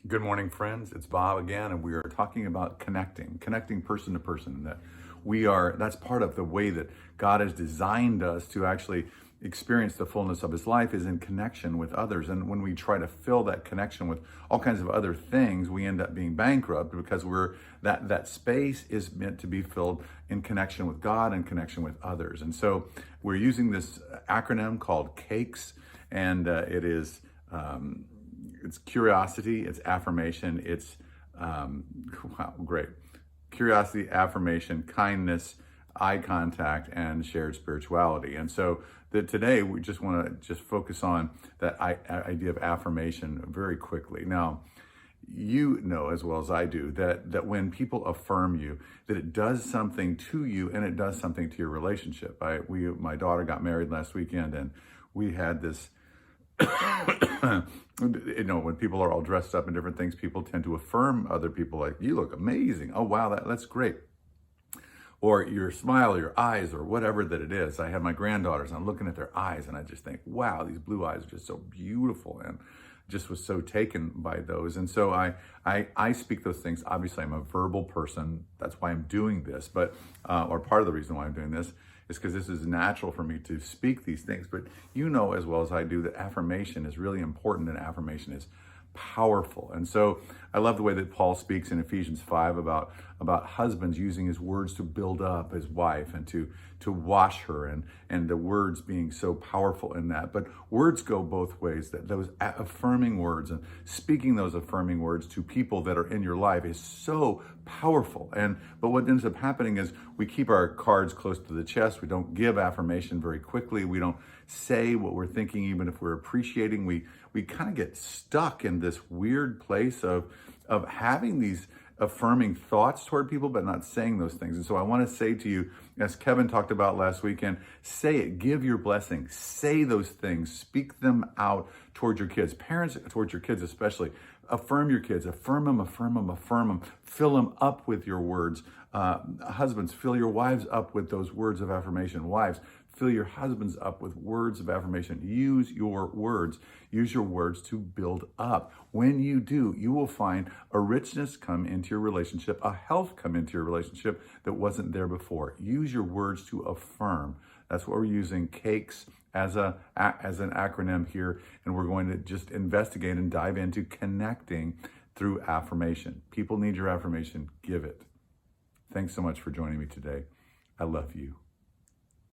Good morning, friends. It's Bob again, and we are talking about connecting person to person. And that's part of the way that God has designed us to actually experience the fullness of his life is in connection with others. And when we try to fill that connection with all kinds of other things, we end up being bankrupt because that space is meant to be filled in connection with God and connection with others. And so we're using this acronym called CAKES, and it's curiosity, it's affirmation, it's, wow, great. Curiosity, affirmation, kindness, eye contact, and shared spirituality. And so today we just want to focus on that idea of affirmation very quickly. Now, you know as well as I do that when people affirm you, that it does something to you and it does something to your relationship. My daughter got married last weekend, and we had this when people are all dressed up in different things, people tend to affirm other people, like, you look amazing. Oh, wow, that's great. Or your smile, or your eyes, or whatever that it is. I have my granddaughters, and I'm looking at their eyes, and I just think, wow, these blue eyes are just so beautiful, and just was so taken by those. And so I speak those things. Obviously, I'm a verbal person. That's why I'm doing this, or part of the reason why I'm doing this is because this is natural for me to speak these things. But you know as well as I do that affirmation is really important, and affirmation is powerful. And so I love the way that Paul speaks in Ephesians 5 about husbands using his words to build up his wife and to wash her, and the words being so powerful in that. But words go both ways, that those affirming words and speaking those affirming words to people that are in your life is so powerful. But what ends up happening is we keep our cards close to the chest. We don't give affirmation very quickly. We don't say what we're thinking, even if we're appreciating. We kind of get stuck in this weird place of having these affirming thoughts toward people, but not saying those things. And so I want to say to you, as Kevin talked about last weekend, say it, give your blessing, say those things, speak them out toward your kids, parents towards your kids especially. Affirm your kids, affirm them, affirm them, affirm them, fill them up with your words. Husbands, fill your wives up with those words of affirmation. Wives, fill your husbands up with words of affirmation. Use your words. Use your words to build up. When you do, you will find a richness come into your relationship, a health come into your relationship that wasn't there before. Use your words to affirm. That's what we're using CAKES as an acronym here, and we're going to just investigate and dive into connecting through affirmation. People need your affirmation. Give it. Thanks so much for joining me today. I love you.